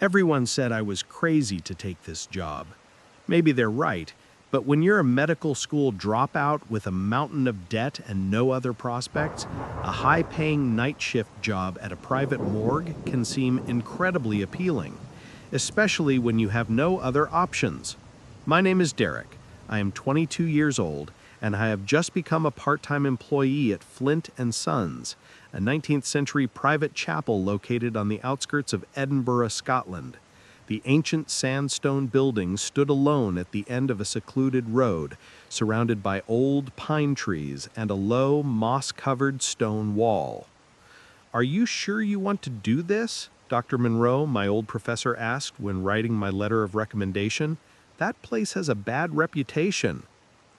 Everyone said I was crazy to take this job. Maybe they're right, but when you're a medical school dropout with a mountain of debt and no other prospects, a high-paying night shift job at a private morgue can seem incredibly appealing, especially when you have no other options. My name is Derek. I am 22 years old, and I have just become a part-time employee at Flint & Sons, a 19th century private chapel located on the outskirts of Edinburgh, Scotland. The ancient sandstone building stood alone at the end of a secluded road, surrounded by old pine trees and a low, moss-covered stone wall. "Are you sure you want to do this?" Dr. Monroe, my old professor, asked when writing my letter of recommendation. "That place has a bad reputation."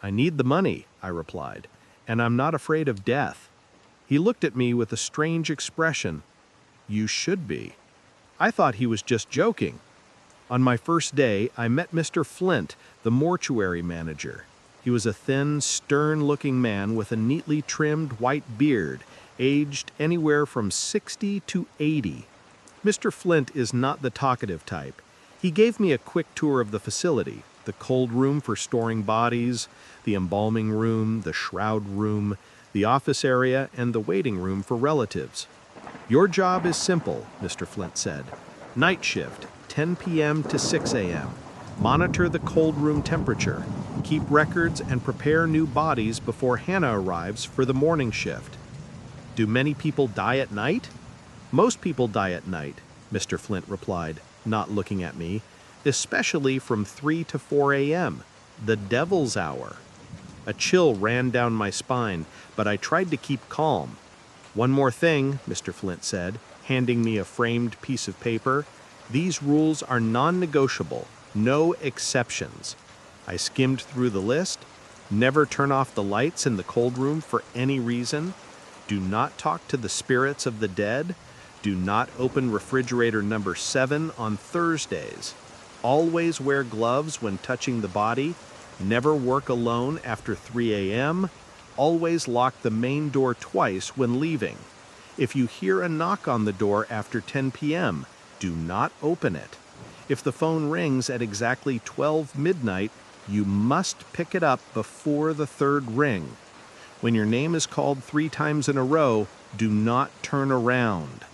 "I need the money," I replied, "and I'm not afraid of death." He looked at me with a strange expression. "You should be." I thought he was just joking. On my first day, I met Mr. Flint, the mortuary manager. He was a thin, stern-looking man with a neatly trimmed white beard, aged anywhere from 60 to 80. Mr. Flint is not the talkative type. He gave me a quick tour of the facility, the cold room for storing bodies, the embalming room, the shroud room, the office area, and the waiting room for relatives. "Your job is simple," Mr. Flint said. "Night shift, 10 p.m. to 6 a.m. Monitor the cold room temperature. Keep records and prepare new bodies before Hannah arrives for the morning shift." "Do many people die at night?" "Most people die at night," Mr. Flint replied, not looking at me, "especially from 3 to 4 a.m., the devil's hour." A chill ran down my spine, but I tried to keep calm. "One more thing," Mr. Flint said, handing me a framed piece of paper. "These rules are non-negotiable, no exceptions." I skimmed through the list. Never turn off the lights in the cold room for any reason. Do not talk to the spirits of the dead. Do not open refrigerator number 7 on Thursdays. Always wear gloves when touching the body. Never work alone after 3 a.m. Always lock the main door twice when leaving. If you hear a knock on the door after 10 p.m., do not open it. If the phone rings at exactly 12 midnight, you must pick it up before the third ring. When your name is called 3 times in a row, do not turn around.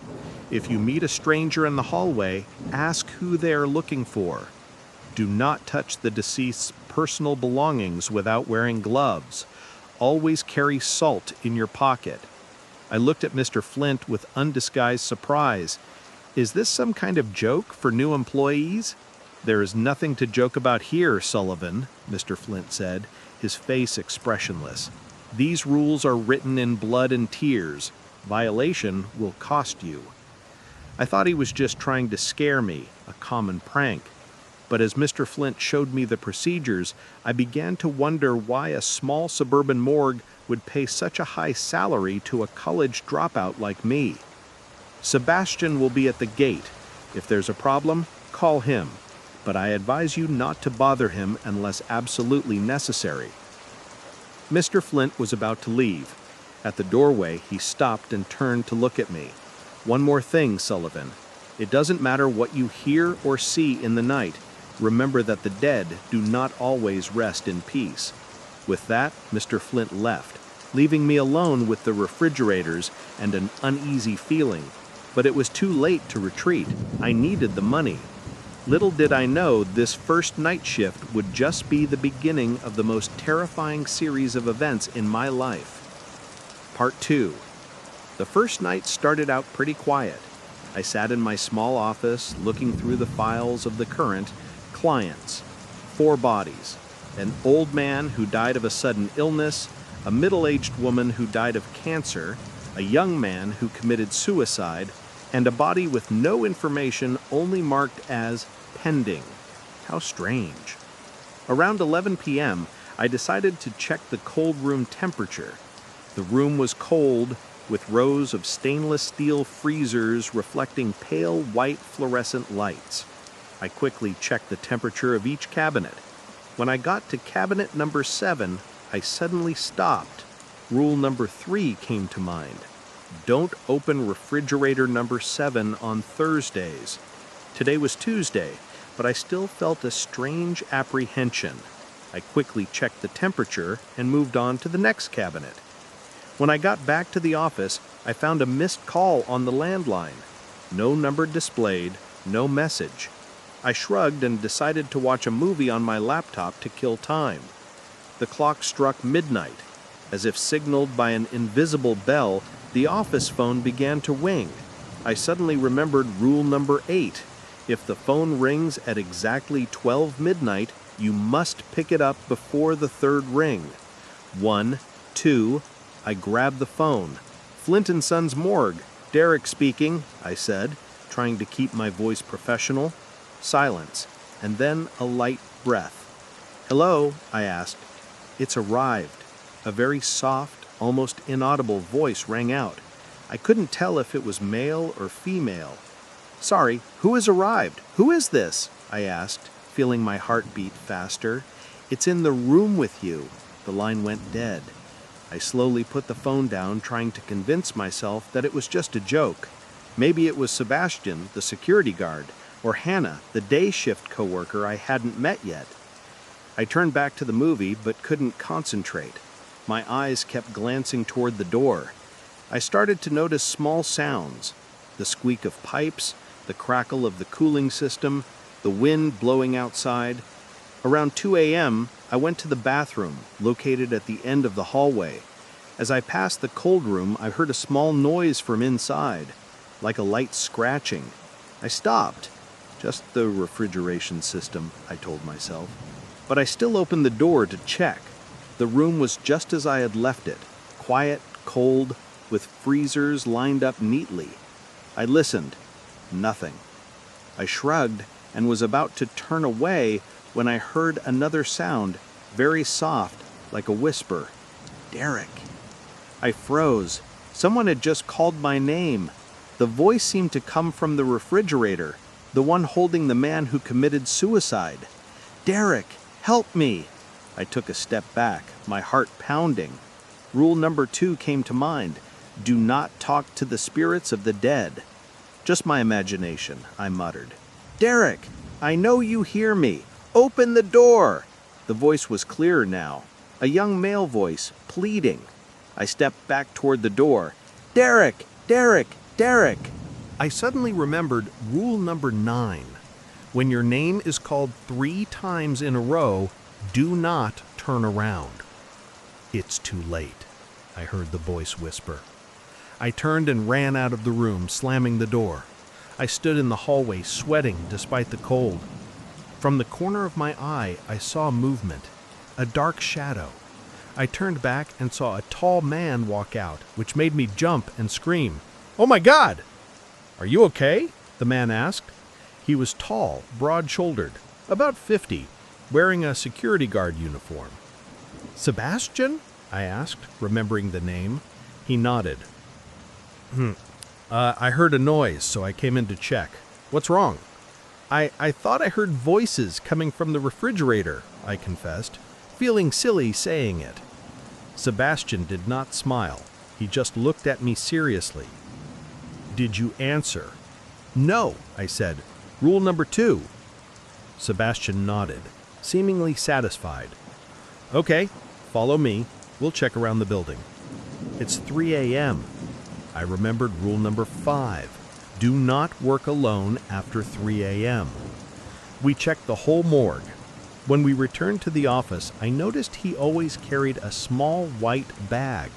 If you meet a stranger in the hallway, ask who they are looking for. Do not touch the deceased's personal belongings without wearing gloves. Always carry salt in your pocket. I looked at Mr. Flint with undisguised surprise. "Is this some kind of joke for new employees?" "There is nothing to joke about here, Sullivan," Mr. Flint said, his face expressionless. "These rules are written in blood and tears. Violation will cost you." I thought he was just trying to scare me, a common prank. But as Mr. Flint showed me the procedures, I began to wonder why a small suburban morgue would pay such a high salary to a college dropout like me. "Sebastian will be at the gate. If there's a problem, call him. But I advise you not to bother him unless absolutely necessary." Mr. Flint was about to leave. At the doorway, he stopped and turned to look at me. "One more thing, Sullivan. It doesn't matter what you hear or see in the night. Remember that the dead do not always rest in peace." With that, Mr. Flint left, leaving me alone with the refrigerators and an uneasy feeling. But it was too late to retreat. I needed the money. Little did I know this first night shift would just be the beginning of the most terrifying series of events in my life. Part 2. The first night started out pretty quiet. I sat in my small office looking through the files of the current clients. 4 bodies. An old man who died of a sudden illness, a middle-aged woman who died of cancer, a young man who committed suicide, and a body with no information, only marked as pending. How strange. Around 11 p.m., I decided to check the cold room temperature. The room was cold, with rows of stainless steel freezers reflecting pale white fluorescent lights. I quickly checked the temperature of each cabinet. When I got to cabinet number 7, I suddenly stopped. Rule number 3 came to mind. Don't open refrigerator number 7 on Thursdays. Today was Tuesday, but I still felt a strange apprehension. I quickly checked the temperature and moved on to the next cabinet. When I got back to the office, I found a missed call on the landline. No number displayed, no message. I shrugged and decided to watch a movie on my laptop to kill time. The clock struck midnight. As if signaled by an invisible bell, the office phone began to ring. I suddenly remembered rule number 8. If the phone rings at exactly 12 midnight, you must pick it up before the third ring. 1, 2, I grabbed the phone. Flint & Son's morgue. Derek speaking, I said, trying to keep my voice professional. Silence, and then a light breath. Hello, I asked. It's arrived. A very soft, almost inaudible voice rang out. I couldn't tell if it was male or female. Sorry, who has arrived? Who is this? I asked, feeling my heart beat faster. It's in the room with you. The line went dead. I slowly put the phone down, trying to convince myself that it was just a joke. Maybe it was Sebastian, the security guard, or Hannah, the day shift coworker I hadn't met yet. I turned back to the movie, but couldn't concentrate. My eyes kept glancing toward the door. I started to notice small sounds, the squeak of pipes, the crackle of the cooling system, the wind blowing outside. Around 2 a.m., I went to the bathroom, located at the end of the hallway. As I passed the cold room, I heard a small noise from inside, like a light scratching. I stopped. Just the refrigeration system, I told myself. But I still opened the door to check. The room was just as I had left it, quiet, cold, with freezers lined up neatly. I listened. Nothing. I shrugged and was about to turn away when I heard another sound, very soft, like a whisper. Derek. I froze. Someone had just called my name. The voice seemed to come from the refrigerator, the one holding the man who committed suicide. Derek, help me. I took a step back, my heart pounding. Rule number 2 came to mind. Do not talk to the spirits of the dead. Just my imagination, I muttered. Derek, I know you hear me. Open the door. The voice was clearer now, a young male voice, pleading. I stepped back toward the door. Derek, Derek, Derek. I suddenly remembered rule number 9. When your name is called 3 times in a row, do not turn around. It's too late, I heard the voice whisper. I turned and ran out of the room, slamming the door. I stood in the hallway, sweating despite the cold. From the corner of my eye, I saw movement, a dark shadow. I turned back and saw a tall man walk out, which made me jump and scream. Oh my God! Are you okay? The man asked. He was tall, broad-shouldered, about 50, wearing a security guard uniform. Sebastian? I asked, remembering the name. He nodded. I heard a noise, so I came in to check. What's wrong? I thought I heard voices coming from the refrigerator, I confessed, feeling silly saying it. Sebastian did not smile. He just looked at me seriously. Did you answer? No, I said. Rule number 2. Sebastian nodded, seemingly satisfied. Okay, follow me. We'll check around the building. It's 3 a.m. I remembered rule number 5. Do not work alone after 3 a.m. We checked the whole morgue. When we returned to the office, I noticed he always carried a small white bag.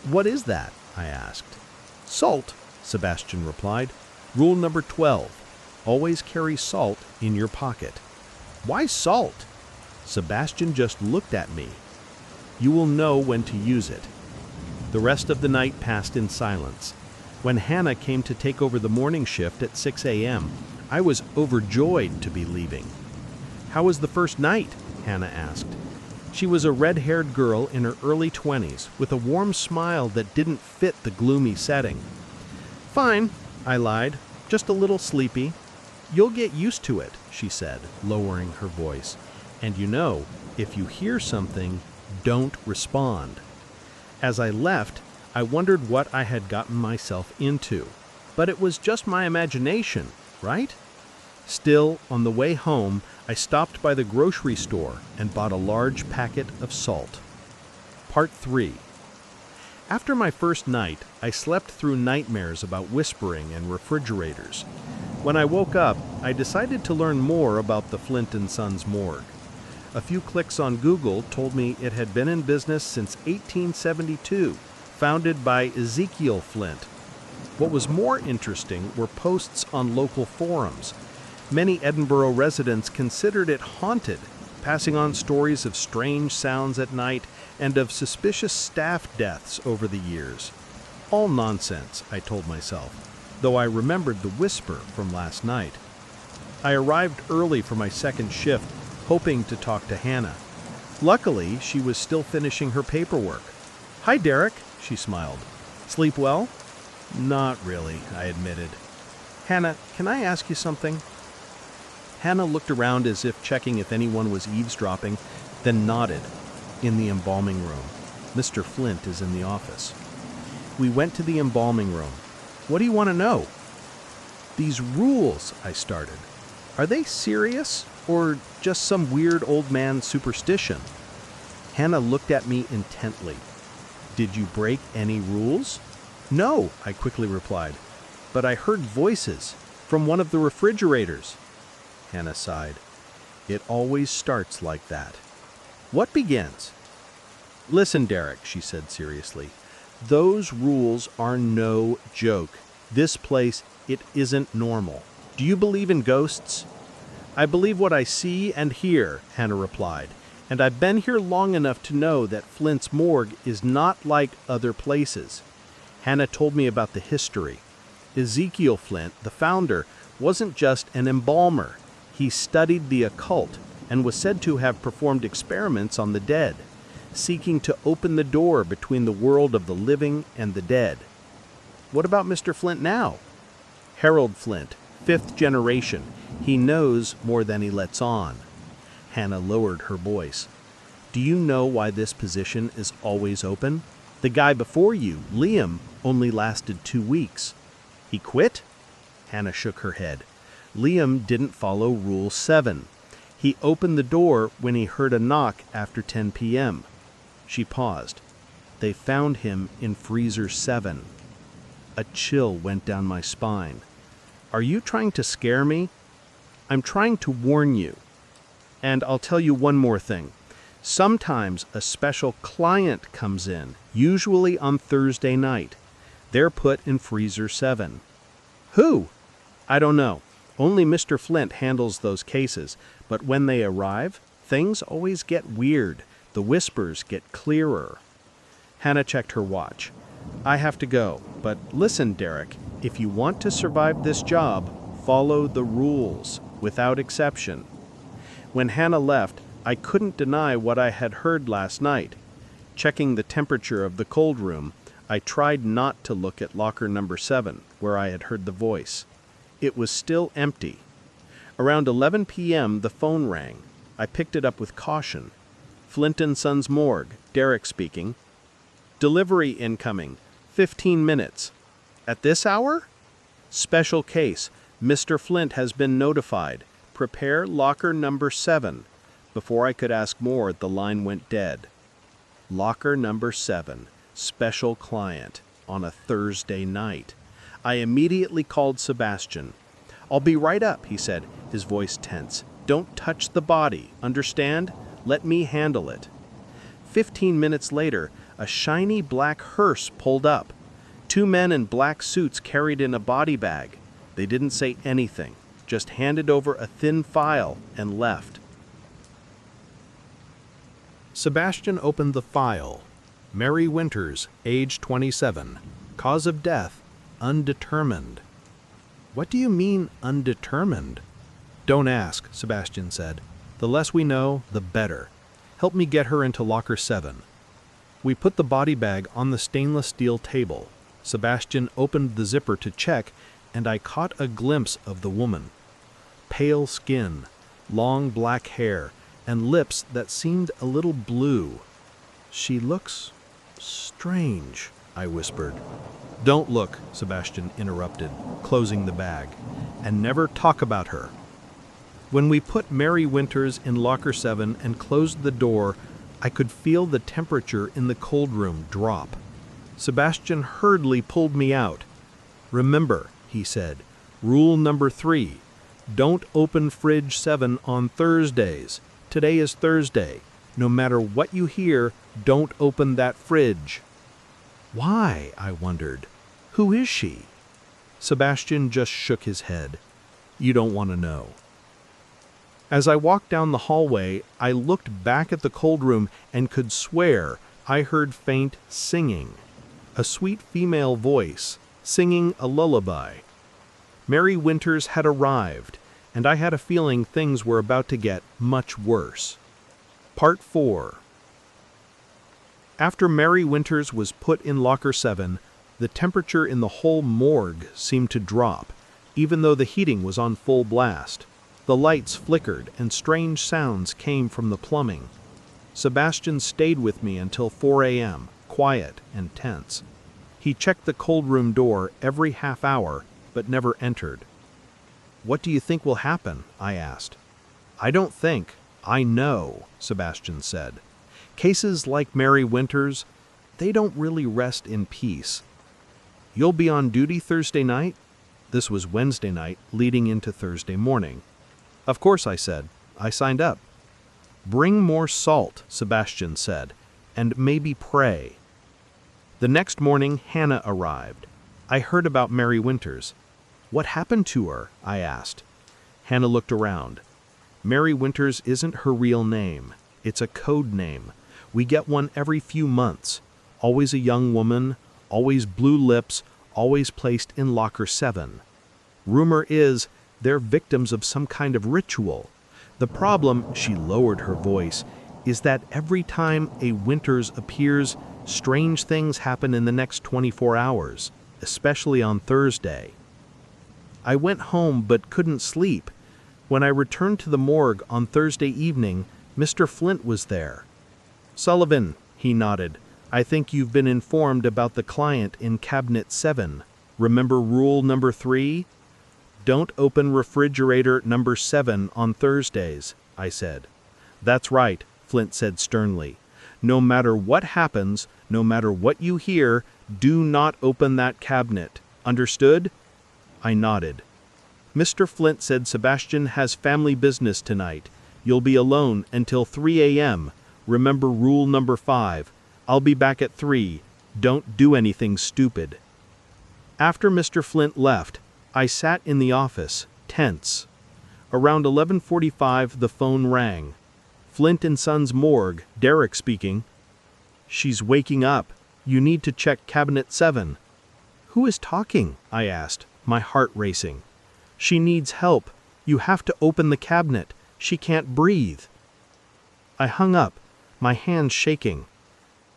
What is that? I asked. Salt, Sebastian replied. Rule number 12. Always carry salt in your pocket. Why salt? Sebastian just looked at me. You will know when to use it. The rest of the night passed in silence. When Hannah came to take over the morning shift at 6 a.m., I was overjoyed to be leaving. How was the first night? Hannah asked. She was a red-haired girl in her early 20s with a warm smile that didn't fit the gloomy setting. Fine, I lied. Just a little sleepy. You'll get used to it, she said, lowering her voice. And you know, if you hear something, don't respond. As I left, I wondered what I had gotten myself into. But it was just my imagination, right? Still, on the way home, I stopped by the grocery store and bought a large packet of salt. Part 3. After my first night, I slept through nightmares about whispering and refrigerators. When I woke up, I decided to learn more about the Flint & Sons morgue. A few clicks on Google told me it had been in business since 1872, founded by Ezekiel Flint. What was more interesting were posts on local forums. Many Edinburgh residents considered it haunted, passing on stories of strange sounds at night and of suspicious staff deaths over the years. All nonsense, I told myself, though I remembered the whisper from last night. I arrived early for my second shift, hoping to talk to Hannah. Luckily, she was still finishing her paperwork. "Hi, Derek," she smiled. "Sleep well?" "Not really," I admitted. "Hannah, can I ask you something?" Hannah looked around as if checking if anyone was eavesdropping, then nodded. "In the embalming room. Mr. Flint is in the office." We went to the embalming room. "What do you want to know?" "These rules," I started. "Are they serious, or just some weird old man superstition?" Hannah looked at me intently. "Did you break any rules?" "No," I quickly replied, "but I heard voices from one of the refrigerators." Hannah sighed. "It always starts like that." "What begins?" "Listen, Derek," she said seriously. "Those rules are no joke. This place, it isn't normal. Do you believe in ghosts?" "I believe what I see and hear," Hannah replied, "and I've been here long enough to know that Flint's morgue is not like other places." Hannah told me about the history. Ezekiel Flint, the founder, wasn't just an embalmer. He studied the occult and was said to have performed experiments on the dead, seeking to open the door between the world of the living and the dead. "What about Mr. Flint now?" "Harold Flint, 5th generation. He knows more than he lets on." Hannah lowered her voice. "Do you know why this position is always open? The guy before you, Liam, only lasted 2 weeks." "He quit?" Hannah shook her head. "Liam didn't follow Rule 7. He opened the door when he heard a knock after 10 p.m. She paused. "They found him in freezer 7. A chill went down my spine. "Are you trying to scare me?" "I'm trying to warn you. And I'll tell you one more thing. Sometimes a special client comes in, usually on Thursday night. They're put in freezer 7. "Who?" "I don't know. Only Mr. Flint handles those cases, but when they arrive, things always get weird. The whispers get clearer." Hannah checked her watch. "I have to go, but listen, Derek, if you want to survive this job, follow the rules, without exception." When Hannah left, I couldn't deny what I had heard last night. Checking the temperature of the cold room, I tried not to look at locker number 7, where I had heard the voice. It was still empty. Around 11 p.m., the phone rang. I picked it up with caution. "Flint & Sons morgue, Derek speaking." "Delivery incoming, 15 minutes. "At this hour?" "Special case. Mr. Flint has been notified. Prepare locker number 7. Before I could ask more, the line went dead. Locker number 7. Special client. On a Thursday night. I immediately called Sebastian. "I'll be right up," he said, his voice tense. "Don't touch the body, understand? Let me handle it." 15 minutes later, a shiny black hearse pulled up. 2 men in black suits carried in a body bag. They didn't say anything, just handed over a thin file and left. Sebastian opened the file. Mary Winters, age 27. Cause of death, undetermined. "What do you mean, undetermined?" "Don't ask," Sebastian said. "The less we know, the better. Help me get her into locker 7. We put the body bag on the stainless steel table. Sebastian opened the zipper to check, and I caught a glimpse of the woman. Pale skin, long black hair, and lips that seemed a little blue. "She looks strange," I whispered. "Don't look," Sebastian interrupted, closing the bag. "And never talk about her. When we put Mary Winters in locker 7 and closed the door, I could feel the temperature in the cold room drop. Sebastian hurriedly pulled me out. "Remember," he said, "rule number 3. Don't open fridge 7 on Thursdays. Today is Thursday. No matter what you hear, don't open that fridge." Why? I wondered. Who is she? Sebastian just shook his head. "You don't want to know." As I walked down the hallway, I looked back at the cold room and could swear I heard faint singing. A sweet female voice, singing a lullaby. Mary Winters had arrived, and I had a feeling things were about to get much worse. Part 4. After Mary Winters was put in locker 7, the temperature in the whole morgue seemed to drop, even though the heating was on full blast. The lights flickered and strange sounds came from the plumbing. Sebastian stayed with me until 4 a.m., quiet and tense. He checked the cold room door every half hour, but never entered. "What do you think will happen?" I asked. "I don't think. I know," Sebastian said. "Cases like Mary Winters, they don't really rest in peace." "You'll be on duty Thursday night?" This was Wednesday night, leading into Thursday morning. "Of course," I said. "I signed up." "Bring more salt," Sebastian said, "and maybe pray." The next morning, Hannah arrived. I heard about Mary Winters. "What happened to her?" I asked. Hannah looked around. "Mary Winters isn't her real name. It's a code name. We get one every few months. Always a young woman, always blue lips, always placed in locker 7. Rumor is they're victims of some kind of ritual. The problem," she lowered her voice, "is that every time a Winters appears, strange things happen in the next 24 hours, especially on Thursday." I went home but couldn't sleep. When I returned to the morgue on Thursday evening, Mr. Flint was there. "Sullivan," he nodded, "I think you've been informed about the client in cabinet 7. Remember rule number 3? Don't open refrigerator number 7 on Thursdays," I said. "That's right," Flint said sternly. "No matter what happens, no matter what you hear, do not open that cabinet. Understood?" I nodded. "Mr. Flint said Sebastian has family business tonight. You'll be alone until 3 a.m. Remember rule number 5. I'll be back at 3. Don't do anything stupid." After Mr. Flint left, I sat in the office, tense. Around 11:45, the phone rang. "Flint and Sons Morgue, Derek speaking." "She's waking up. You need to check cabinet 7. "Who is talking?" I asked, my heart racing. "She needs help. You have to open the cabinet. She can't breathe." I hung up, my hands shaking.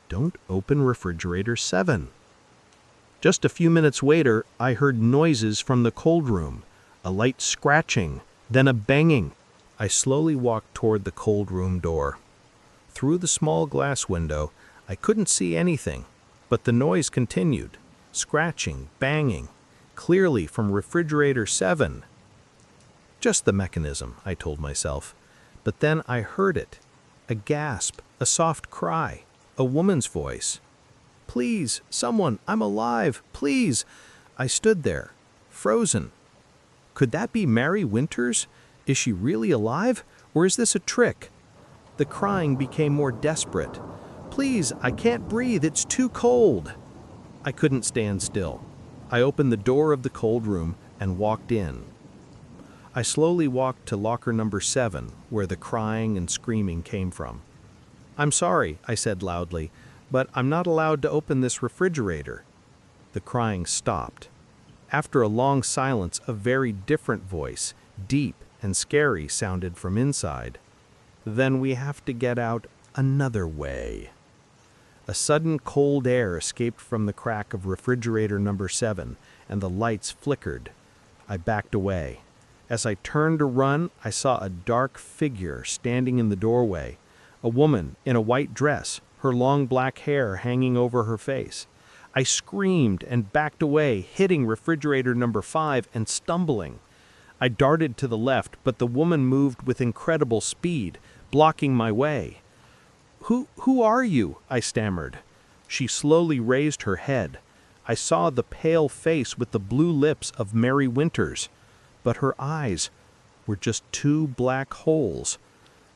Don't open refrigerator 7. Just a few minutes later, I heard noises from the cold room, a light scratching, then a banging. I slowly walked toward the cold room door. Through the small glass window, I couldn't see anything, but the noise continued, scratching, banging, clearly from refrigerator 7. Just the mechanism, I told myself. But then I heard it. A gasp, a soft cry, a woman's voice. "Please, someone, I'm alive, please." I stood there, frozen. Could that be Mary Winters? Is she really alive, or is this a trick? The crying became more desperate. "Please, I can't breathe, it's too cold." I couldn't stand still. I opened the door of the cold room and walked in. I slowly walked to locker number 7, where the crying and screaming came from. "I'm sorry," I said loudly, "but I'm not allowed to open this refrigerator." The crying stopped. After a long silence, a very different voice, deep and scary, sounded from inside. "Then we have to get out another way." A sudden cold air escaped from the crack of refrigerator number 7, and the lights flickered. I backed away. As I turned to run, I saw a dark figure standing in the doorway, a woman in a white dress, her long black hair hanging over her face. I screamed and backed away, hitting refrigerator number 5 and stumbling. I darted to the left, but the woman moved with incredible speed, blocking my way. Who are you?" I stammered. She slowly raised her head. I saw the pale face with the blue lips of Mary Winters, but her eyes were just two black holes.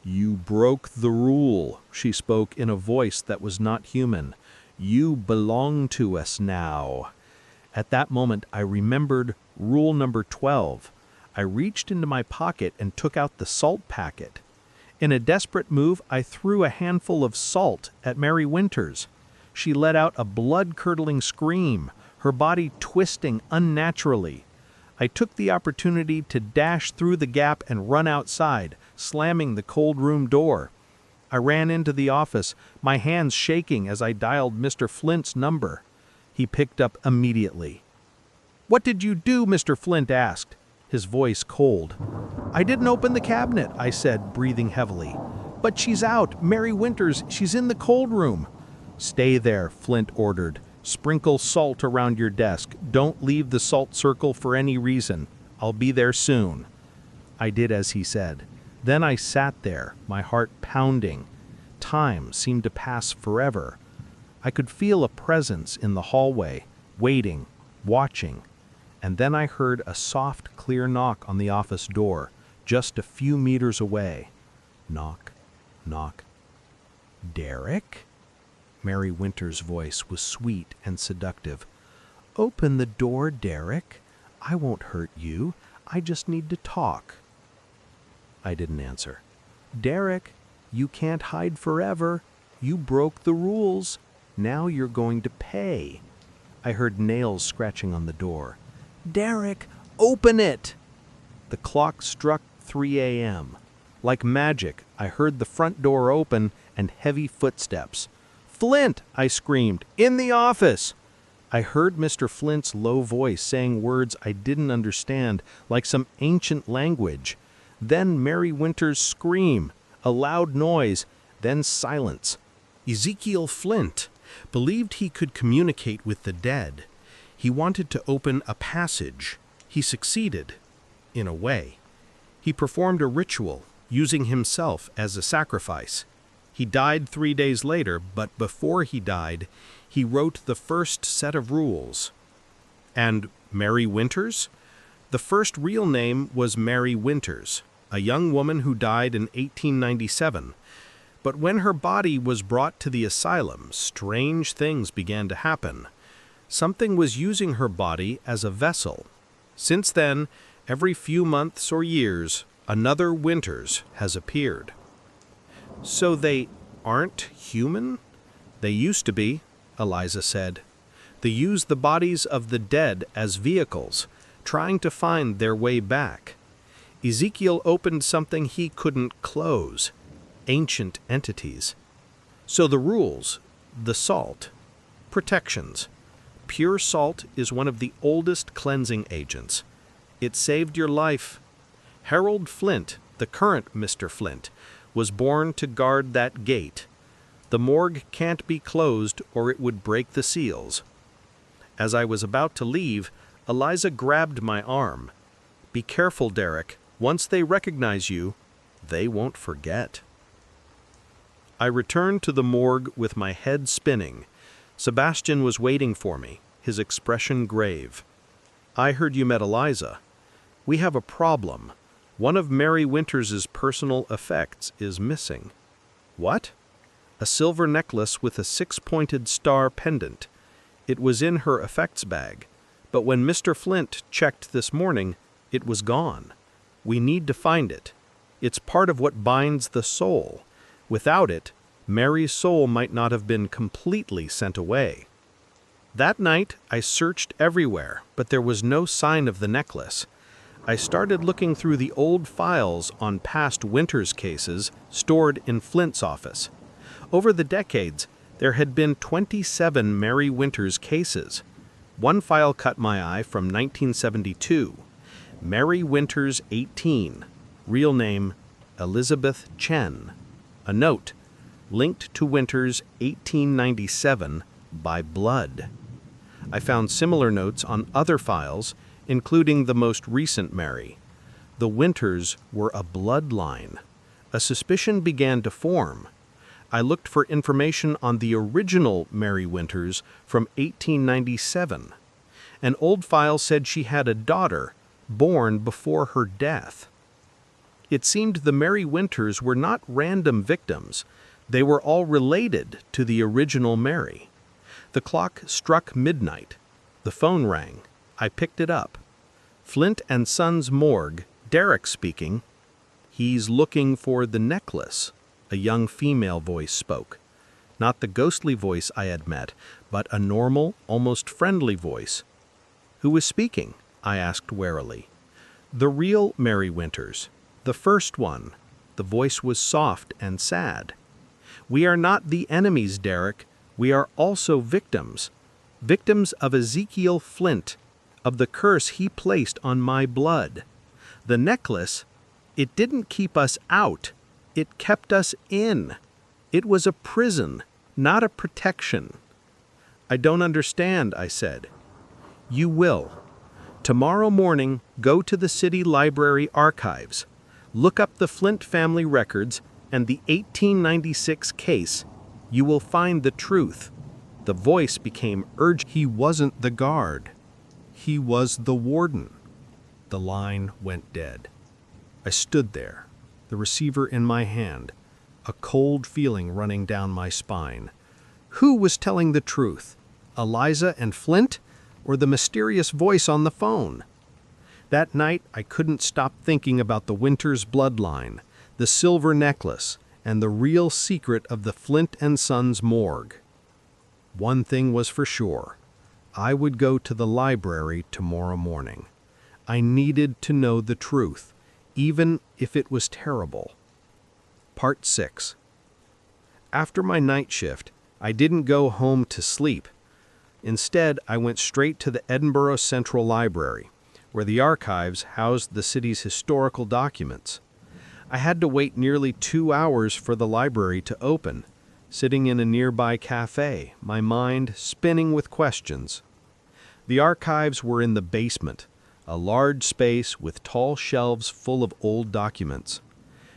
"You broke the rule," she spoke in a voice that was not human. "You belong to us now." At that moment, I remembered rule number 12. I reached into my pocket and took out the salt packet. In a desperate move, I threw a handful of salt at Mary Winters. She let out a blood-curdling scream, her body twisting unnaturally. I took the opportunity to dash through the gap and run outside, slamming the cold room door. I ran into the office, my hands shaking as I dialed Mr. Flint's number. He picked up immediately. "What did you do?" Mr. Flint asked, his voice cold. "I didn't open the cabinet," I said, breathing heavily. "But she's out. Mary Winters, she's in the cold room." "Stay there," Flint ordered. "Sprinkle salt around your desk. Don't leave the salt circle for any reason. I'll be there soon." I did as he said. Then I sat there, my heart pounding. Time seemed to pass forever. I could feel a presence in the hallway, waiting, watching. And then I heard a soft, clear knock on the office door, just a few meters away. Knock, knock. "Derek?" Mary Winters' voice was sweet and seductive. "Open the door, Derek. I won't hurt you. I just need to talk." I didn't answer. "Derek, you can't hide forever. You broke the rules. Now you're going to pay." I heard nails scratching on the door. "Derek, open it!" The clock struck 3 a.m. Like magic, I heard the front door open and heavy footsteps. "Flint!" I screamed. "In the office!" I heard Mr. Flint's low voice saying words I didn't understand, like some ancient language. Then Mary Winters' scream, a loud noise, then silence. Ezekiel Flint believed he could communicate with the dead. He wanted to open a passage. He succeeded, in a way. He performed a ritual, using himself as a sacrifice. He died 3 days later, but before he died, he wrote the first set of rules. And Mary Winters? The first real name was Mary Winters, a young woman who died in 1897. But when her body was brought to the asylum, strange things began to happen. Something was using her body as a vessel. Since then, every few months or years, another Winters has appeared. "So they aren't human?" "They used to be," Eliza said. "They use the bodies of the dead as vehicles, trying to find their way back. Ezekiel opened something he couldn't close. Ancient entities. So the rules, the salt, protections. Pure salt is one of the oldest cleansing agents. It saved your life. Harold Flint, the current Mr. Flint, was born to guard that gate. The morgue can't be closed or it would break the seals." As I was about to leave, Eliza grabbed my arm. "Be careful, Derek. Once they recognize you, they won't forget." I returned to the morgue with my head spinning. Sebastian was waiting for me, his expression grave. "I heard you met Eliza. We have a problem. One of Mary Winters' personal effects is missing." "What?" "A silver necklace with a 6-pointed star pendant. It was in her effects bag, but when Mr. Flint checked this morning, it was gone. We need to find it. It's part of what binds the soul. Without it, Mary's soul might not have been completely sent away." That night, I searched everywhere, but there was no sign of the necklace. I started looking through the old files on past Winters cases stored in Flint's office. Over the decades, there had been 27 Mary Winters cases. One file caught my eye from 1972. Mary Winters 18, real name Elizabeth Chen. A note, linked to Winters 1897 by blood. I found similar notes on other files, including the most recent Mary. The Winters were a bloodline. A suspicion began to form. I looked for information on the original Mary Winters from 1897. An old file said she had a daughter, born before her death. It seemed the Mary Winters were not random victims. They were all related to the original Mary. The clock struck midnight. The phone rang. I picked it up. Flint and Son's morgue, Derek speaking. "He's looking for the necklace," a young female voice spoke. Not the ghostly voice I had met, but a normal, almost friendly voice. "Who was speaking?" I asked warily. "The real Mary Winters. The first one." The voice was soft and sad. "We are not the enemies, Derek. We are also victims. Victims of Ezekiel Flint, of the curse he placed on my blood. The necklace, it didn't keep us out. It kept us in. It was a prison, not a protection." "I don't understand," I said. "You will. Tomorrow morning, go to the city library archives. Look up the Flint family records and the 1896 case. You will find the truth." The voice became urgent. "He wasn't the guard. He was the warden." The line went dead. I stood there, the receiver in my hand, a cold feeling running down my spine. Who was telling the truth? Eliza and Flint, or the mysterious voice on the phone? That night, I couldn't stop thinking about the Winters bloodline, the silver necklace, and the real secret of the Flint and Sons morgue. One thing was for sure. I would go to the library tomorrow morning. I needed to know the truth, even if it was terrible. Part 6. After my night shift, I didn't go home to sleep. Instead, I went straight to the Edinburgh Central Library, where the archives housed the city's historical documents. I had to wait nearly 2 hours for the library to open, sitting in a nearby cafe, my mind spinning with questions. The archives were in the basement, a large space with tall shelves full of old documents.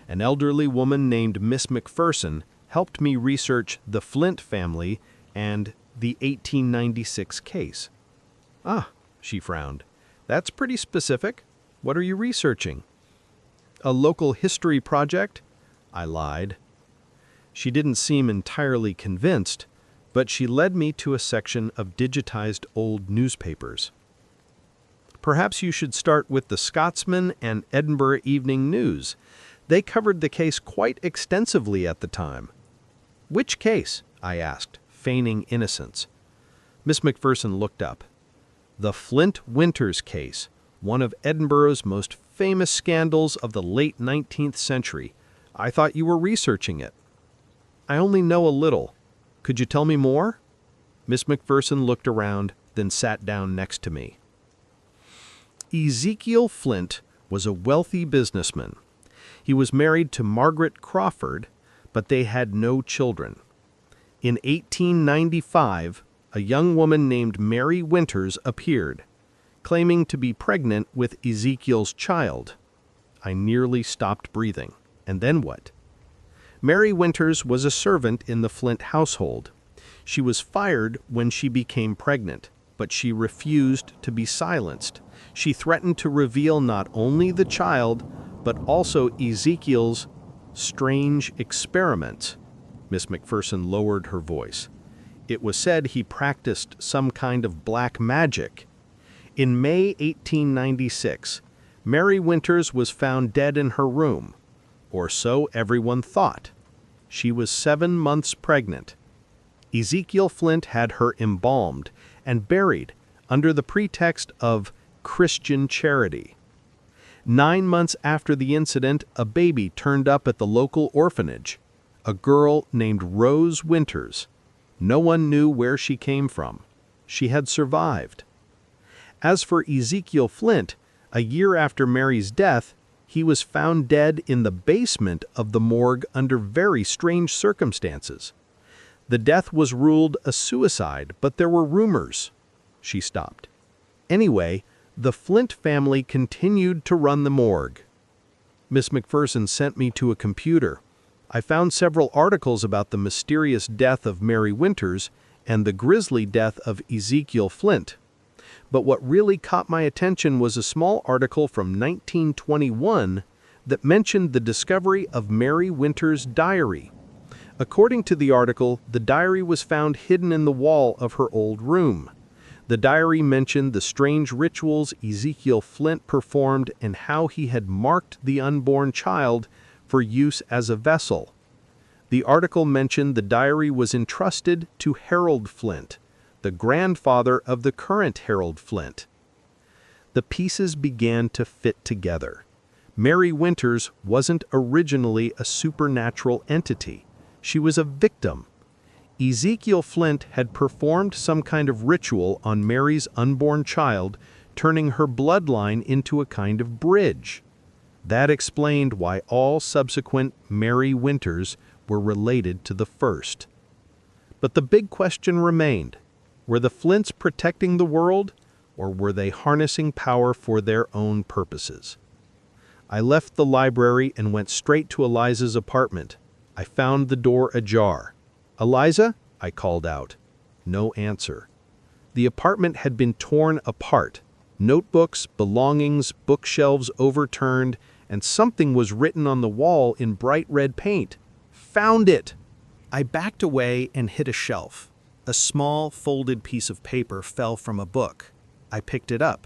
An elderly woman named Miss McPherson helped me research the Flint family and the 1896 case. "Ah," she frowned. "That's pretty specific. What are you researching?" "A local history project," I lied. She didn't seem entirely convinced, but she led me to a section of digitized old newspapers. "Perhaps you should start with the Scotsman and Edinburgh Evening News. They covered the case quite extensively at the time." "Which case?" I asked, feigning innocence. Miss McPherson looked up. "The Flint Winters case, one of Edinburgh's most famous scandals of the late 19th century. I thought you were researching it." "I only know a little. Could you tell me more?" Miss McPherson looked around, then sat down next to me. Ezekiel Flint was a wealthy businessman. He was married to Margaret Crawford, but they had no children. In 1895, a young woman named Mary Winters appeared, claiming to be pregnant with Ezekiel's child. I nearly stopped breathing. And then what? Mary Winters was a servant in the Flint household. She was fired when she became pregnant, but she refused to be silenced. She threatened to reveal not only the child, but also Ezekiel's strange experiments. Miss McPherson lowered her voice. It was said he practiced some kind of black magic. In May 1896, Mary Winters was found dead in her room, or so everyone thought. She was 7 months pregnant. Ezekiel Flint had her embalmed and buried under the pretext of Christian charity. 9 months after the incident, a baby turned up at the local orphanage, a girl named Rose Winters. No one knew where she came from. She had survived. As for Ezekiel Flint, a year after Mary's death, he was found dead in the basement of the morgue under very strange circumstances. The death was ruled a suicide, but there were rumors. She stopped. Anyway, the Flint family continued to run the morgue, Miss McPherson sent me to a computer. I found several articles about the mysterious death of Mary Winters and the grisly death of Ezekiel Flint. But what really caught my attention was a small article from 1921 that mentioned the discovery of Mary Winters' diary. According to the article, the diary was found hidden in the wall of her old room. The diary mentioned the strange rituals Ezekiel Flint performed and how he had marked the unborn child for use as a vessel. The article mentioned the diary was entrusted to Harold Flint, the grandfather of the current Harold Flint. The pieces began to fit together. Mary Winters wasn't originally a supernatural entity. She was a victim. Ezekiel Flint had performed some kind of ritual on Mary's unborn child, turning her bloodline into a kind of bridge. That explained why all subsequent Mary Winters were related to the first. But the big question remained. Were the Flints protecting the world, or were they harnessing power for their own purposes? I left the library and went straight to Eliza's apartment. I found the door ajar. "Eliza?" I called out. No answer. The apartment had been torn apart. Notebooks, belongings, bookshelves overturned, and something was written on the wall in bright red paint. "Found it!" I backed away and hit a shelf. A small, folded piece of paper fell from a book. I picked it up.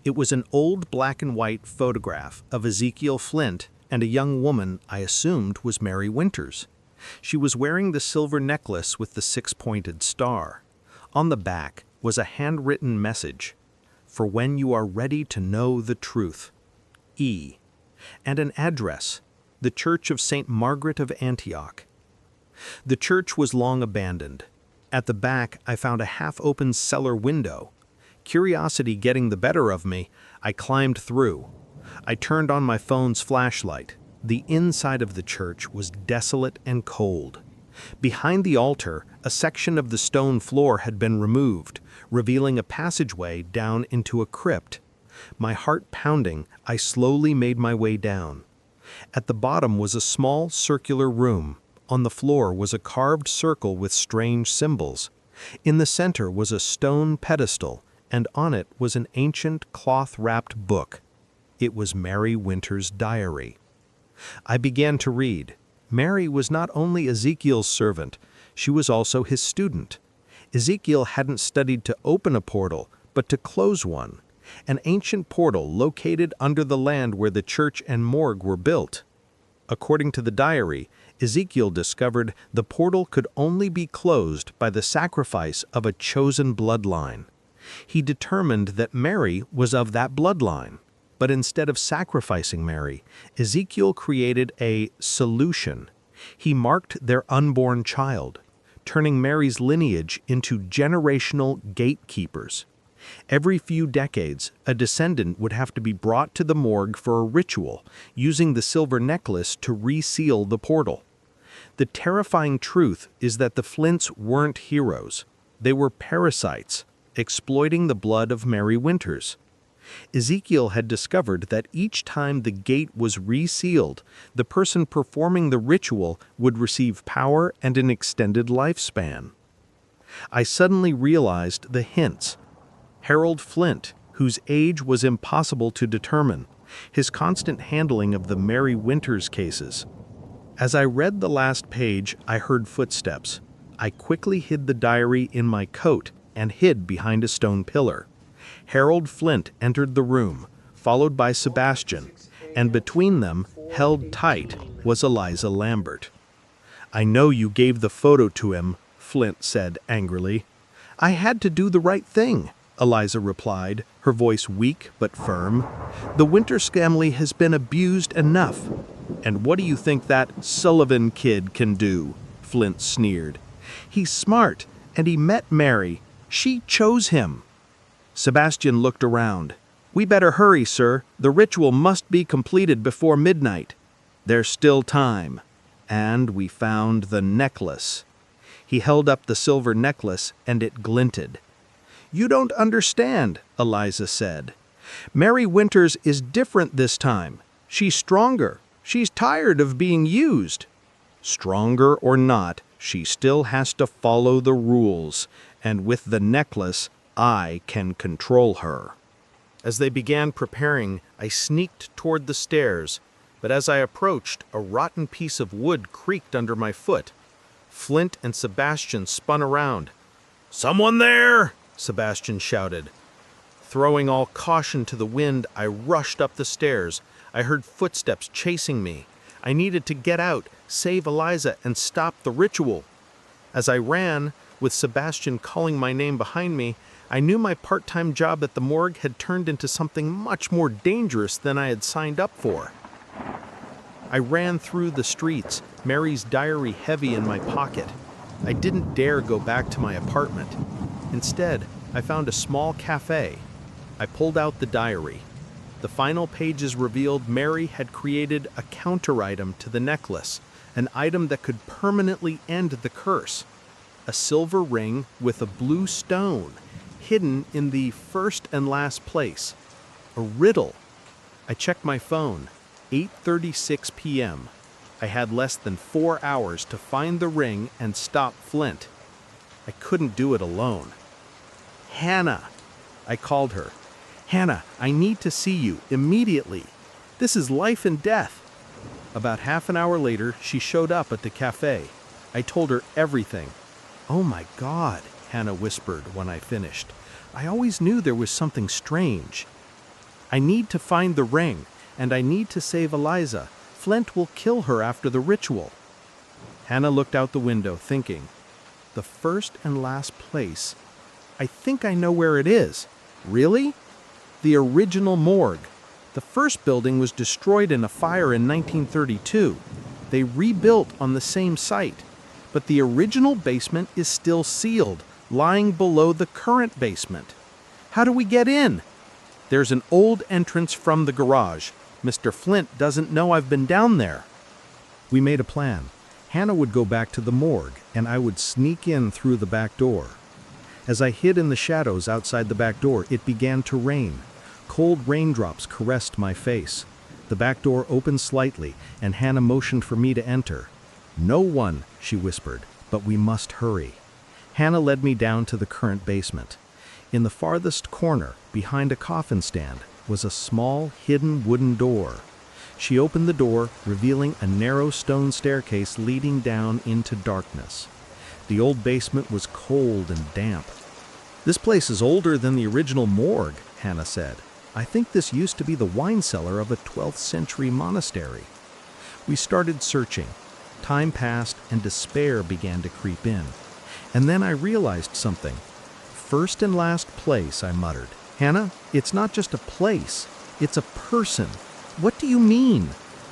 It was an old black and white photograph of Ezekiel Flint and a young woman I assumed was Mary Winters. She was wearing the silver necklace with the six-pointed star. On the back was a handwritten message, "For when you are ready to know the truth. E." And an address, the Church of St. Margaret of Antioch. The church was long abandoned. At the back, I found a half-open cellar window. Curiosity getting the better of me, I climbed through. I turned on my phone's flashlight. The inside of the church was desolate and cold. Behind the altar, a section of the stone floor had been removed, revealing a passageway down into a crypt. My heart pounding, I slowly made my way down. At the bottom was a small circular room. On the floor was a carved circle with strange symbols. In the center was a stone pedestal, and on it was an ancient cloth-wrapped book. It was Mary Winters' diary. I began to read. Mary was not only Ezekiel's servant, she was also his student. Ezekiel hadn't studied to open a portal, but to close one, an ancient portal located under the land where the church and morgue were built. According to the diary, Ezekiel discovered the portal could only be closed by the sacrifice of a chosen bloodline. He determined that Mary was of that bloodline. But instead of sacrificing Mary, Ezekiel created a solution. He marked their unborn child, turning Mary's lineage into generational gatekeepers. Every few decades, a descendant would have to be brought to the morgue for a ritual, using the silver necklace to reseal the portal. The terrifying truth is that the Flints weren't heroes. They were parasites, exploiting the blood of Mary Winters. Ezekiel had discovered that each time the gate was resealed, the person performing the ritual would receive power and an extended lifespan. I suddenly realized the hints. Harold Flint, whose age was impossible to determine, his constant handling of the Mary Winters cases. As I read the last page, I heard footsteps. I quickly hid the diary in my coat and hid behind a stone pillar. Harold Flint entered the room, followed by Sebastian, and between them, held tight, was Eliza Lambert. "I know you gave the photo to him," Flint said angrily. "I had to do the right thing," Eliza replied, her voice weak but firm. "The Winters family has been abused enough." "And what do you think that Sullivan kid can do?" Flint sneered. "He's smart, and he met Mary. She chose him." Sebastian looked around. "We better hurry, sir. The ritual must be completed before midnight." "There's still time." "And we found the necklace." He held up the silver necklace, and it glinted. "You don't understand," Eliza said. "Mary Winters is different this time. She's stronger. She's tired of being used. Stronger or not, she still has to follow the rules, and with the necklace, I can control her. As they began preparing, I sneaked toward the stairs, but as I approached, a rotten piece of wood creaked under my foot. Flint and Sebastian spun around. "Someone there!" Sebastian shouted. Throwing all caution to the wind, I rushed up the stairs. I heard footsteps chasing me. I needed to get out, save Eliza, and stop the ritual. As I ran, with Sebastian calling my name behind me, I knew my part-time job at the morgue had turned into something much more dangerous than I had signed up for. I ran through the streets, Mary's diary heavy in my pocket. I didn't dare go back to my apartment. Instead, I found a small cafe. I pulled out the diary. The final pages revealed Mary had created a counter item to the necklace, an item that could permanently end the curse. A silver ring with a blue stone, hidden in the first and last place. A riddle. I checked my phone. 8:36 p.m. I had less than 4 hours to find the ring and stop Flint. I couldn't do it alone. "Hannah!" I called her. "Hannah, I need to see you, immediately. This is life and death." About half an hour later, she showed up at the cafe. I told her everything. "Oh my God," Hannah whispered when I finished. "I always knew there was something strange. I need to find the ring, and I need to save Eliza. Flint will kill her after the ritual." Hannah looked out the window, thinking. "The first and last place. I think I know where it is." "Really?" "The original morgue. The first building was destroyed in a fire in 1932. They rebuilt on the same site. But the original basement is still sealed, lying below the current basement. How do we get in?" "There's an old entrance from the garage. Mr. Flint doesn't know I've been down there." We made a plan. Hannah would go back to the morgue, and I would sneak in through the back door. As I hid in the shadows outside the back door, it began to rain. Cold raindrops caressed my face. The back door opened slightly, and Hannah motioned for me to enter. "No one," she whispered, "but we must hurry." Hannah led me down to the current basement. In the farthest corner, behind a coffin stand, was a small, hidden wooden door. She opened the door, revealing a narrow stone staircase leading down into darkness. The old basement was cold and damp. "This place is older than the original morgue," Hannah said. "I think this used to be the wine cellar of a 12th century monastery." We started searching. Time passed and despair began to creep in. And then I realized something. "First and last place," I muttered. "Hannah, it's not just a place. It's a person." "What do you mean?"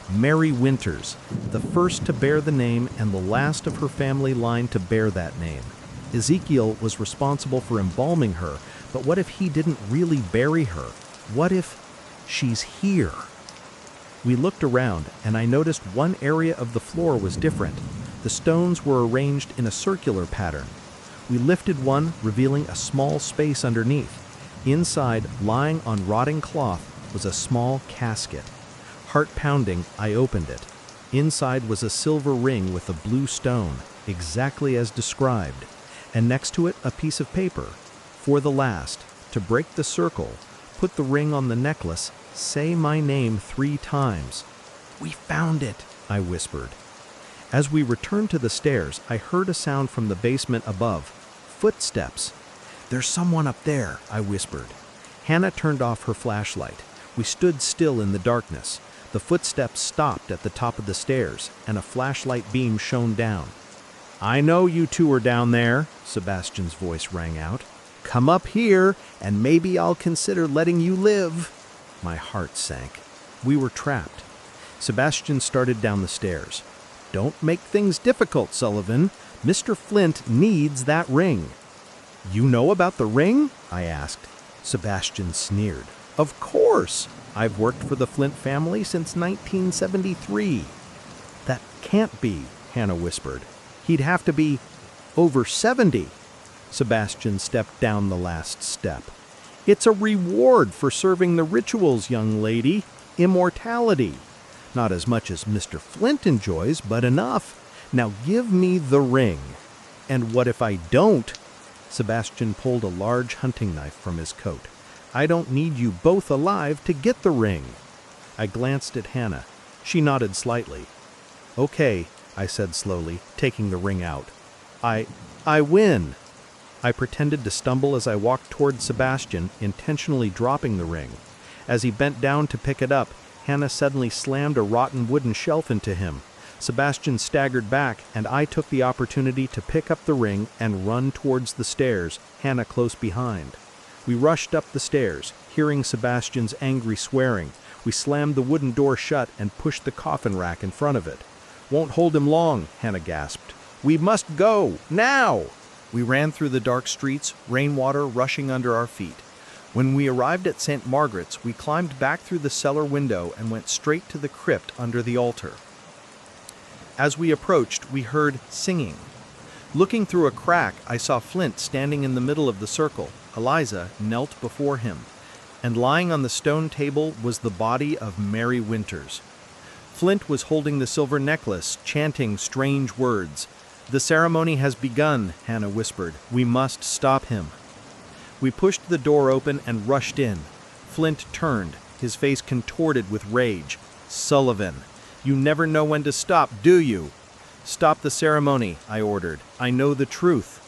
"Mary Winters, the first to bear the name and the last of her family line to bear that name. Ezekiel was responsible for embalming her, but what if he didn't really bury her? What if she's here?" We looked around, and I noticed one area of the floor was different. The stones were arranged in a circular pattern. We lifted one, revealing a small space underneath. Inside, lying on rotting cloth, was a small casket. Heart pounding, I opened it. Inside was a silver ring with a blue stone, exactly as described, and next to it a piece of paper. "For the last, to break the circle, put the ring on the necklace, say my name 3 times. "We found it," I whispered. As we returned to the stairs, I heard a sound from the basement above. Footsteps. "There's someone up there," I whispered. Hannah turned off her flashlight. We stood still in the darkness. The footsteps stopped at the top of the stairs, and a flashlight beam shone down. "I know you two are down there," Sebastian's voice rang out. "Come up here, and maybe I'll consider letting you live." My heart sank. We were trapped. Sebastian started down the stairs. "Don't make things difficult, Sullivan. Mr. Flint needs that ring." "You know about the ring?" I asked. Sebastian sneered. "Of course. I've worked for the Flint family since 1973. "That can't be," Hannah whispered. "He'd have to be over 70. Sebastian stepped down the last step. "It's a reward for serving the rituals, young lady. Immortality. Not as much as Mr. Flint enjoys, but enough. Now give me the ring. And what if I don't? Sebastian pulled a large hunting knife from his coat. I don't need you both alive to get the ring. I glanced at Hannah. She nodded slightly. Okay, I said slowly, taking the ring out. I win. I pretended to stumble as I walked toward Sebastian, intentionally dropping the ring. As he bent down to pick it up, Hannah suddenly slammed a rotten wooden shelf into him. Sebastian staggered back, and I took the opportunity to pick up the ring and run towards the stairs, Hannah close behind. We rushed up the stairs, hearing Sebastian's angry swearing. We slammed the wooden door shut and pushed the coffin rack in front of it. Won't hold him long, Hannah gasped. We must go, now! We ran through the dark streets, rainwater rushing under our feet. When we arrived at St. Margaret's, we climbed back through the cellar window and went straight to the crypt under the altar. As we approached, we heard singing. Looking through a crack, I saw Flint standing in the middle of the circle. Eliza knelt before him, and lying on the stone table was the body of Mary Winters. Flint was holding the silver necklace, chanting strange words. The ceremony has begun, Hannah whispered. We must stop him. We pushed the door open and rushed in. Flint turned, his face contorted with rage. Sullivan, you never know when to stop, do you? Stop the ceremony, I ordered. I know the truth.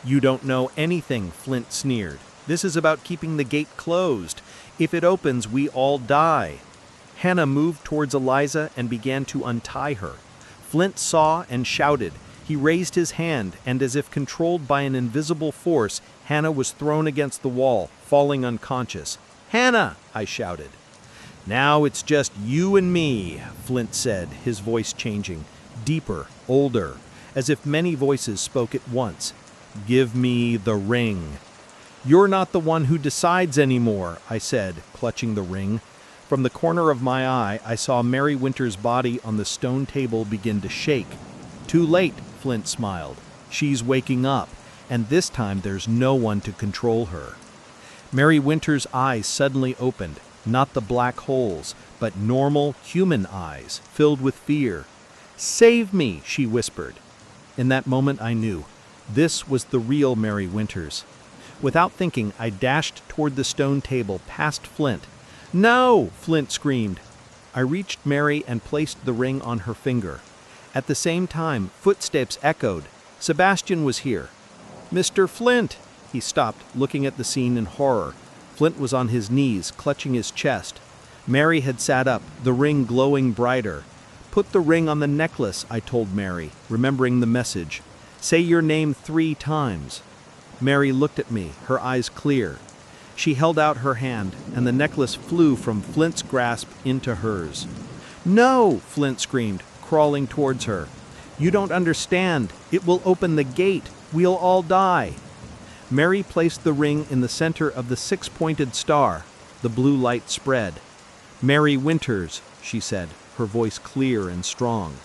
You don't know anything, Flint sneered. This is about keeping the gate closed. If it opens, we all die. Hannah moved towards Eliza and began to untie her. Flint saw and shouted. He raised his hand, and as if controlled by an invisible force, Hannah was thrown against the wall, falling unconscious. Hannah, I shouted. Now it's just you and me, Flint said, his voice changing, deeper, older, as if many voices spoke at once. Give me the ring. You're not the one who decides anymore, I said, clutching the ring. From the corner of my eye, I saw Mary Winters' body on the stone table begin to shake. Too late, Flint smiled. She's waking up, and this time there's no one to control her. Mary Winters' eyes suddenly opened, not the black holes, but normal human eyes, filled with fear. Save me, she whispered. In that moment I knew. This was the real Mary Winters. Without thinking, I dashed toward the stone table, past Flint. No! Flint screamed. I reached Mary and placed the ring on her finger. At the same time, footsteps echoed. Sebastian was here. Mr. Flint! He stopped, looking at the scene in horror. Flint was on his knees, clutching his chest. Mary had sat up, the ring glowing brighter. Put the ring on the necklace, I told Mary, remembering the message. Say your name 3 times. Mary looked at me, her eyes clear. She held out her hand, and the necklace flew from Flint's grasp into hers. No! Flint screamed, crawling towards her. You don't understand. It will open the gate. We'll all die. Mary placed the ring in the center of the 6-pointed star. The blue light spread. Mary Winters, she said, her voice clear and strong.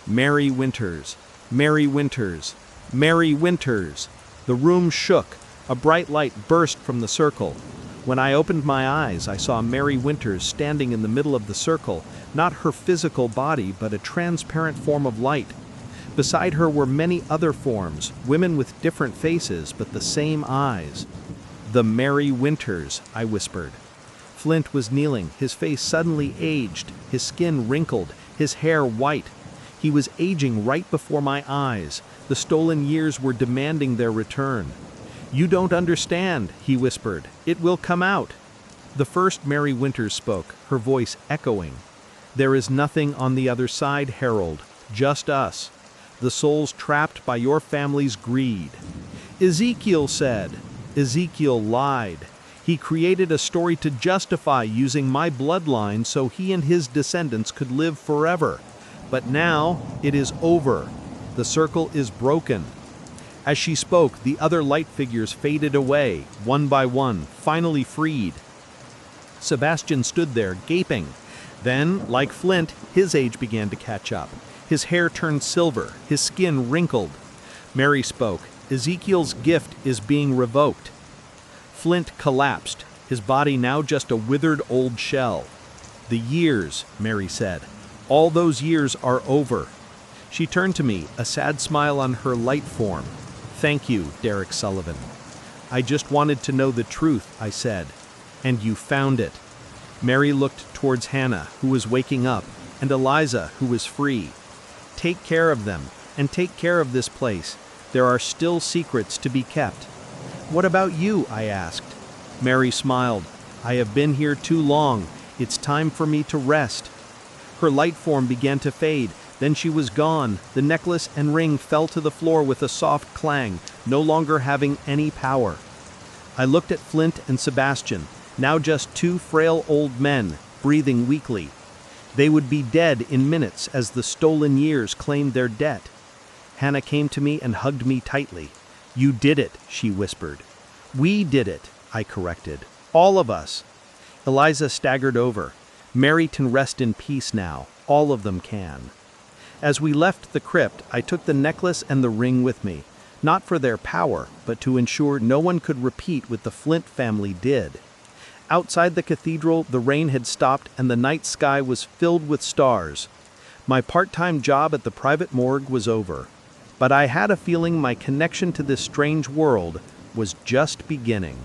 Mary Winters, Mary Winters, Mary Winters. The room shook. A bright light burst from the circle. When I opened my eyes, I saw Mary Winters standing in the middle of the circle, not her physical body, but a transparent form of light. Beside her were many other forms, women with different faces, but the same eyes. The Mary Winters, I whispered. Flint was kneeling, his face suddenly aged, his skin wrinkled, his hair white. He was aging right before my eyes. The stolen years were demanding their return. You don't understand, he whispered. It will come out. The first Mary Winters spoke, her voice echoing. There is nothing on the other side, Harold, just us. The souls trapped by your family's greed. Ezekiel said. Ezekiel lied. He created a story to justify using my bloodline so he and his descendants could live forever. But now it is over. The circle is broken. As she spoke, the other light figures faded away, one by one, finally freed. Sebastian stood there, gaping. Then, like Flint, his age began to catch up. His hair turned silver, his skin wrinkled. Mary spoke. Ezekiel's gift is being revoked. Flint collapsed, his body now just a withered old shell. The years, Mary said. All those years are over. She turned to me, a sad smile on her light form. Thank you, Derek Sullivan. I just wanted to know the truth, I said. And you found it. Mary looked towards Hannah, who was waking up, and Eliza, who was free. Take care of them, and take care of this place. There are still secrets to be kept. What about you? I asked. Mary smiled. I have been here too long. It's time for me to rest. Her light form began to fade. Then she was gone. The necklace and ring fell to the floor with a soft clang, no longer having any power. I looked at Flint and Sebastian, now just two frail old men, breathing weakly. They would be dead in minutes as the stolen years claimed their debt. Hannah came to me and hugged me tightly. You did it, she whispered. We did it, I corrected. All of us. Eliza staggered over. Mary can rest in peace now. All of them can. As we left the crypt, I took the necklace and the ring with me, not for their power, but to ensure no one could repeat what the Flint family did. Outside the cathedral, the rain had stopped and the night sky was filled with stars. My part-time job at the private morgue was over, but I had a feeling my connection to this strange world was just beginning.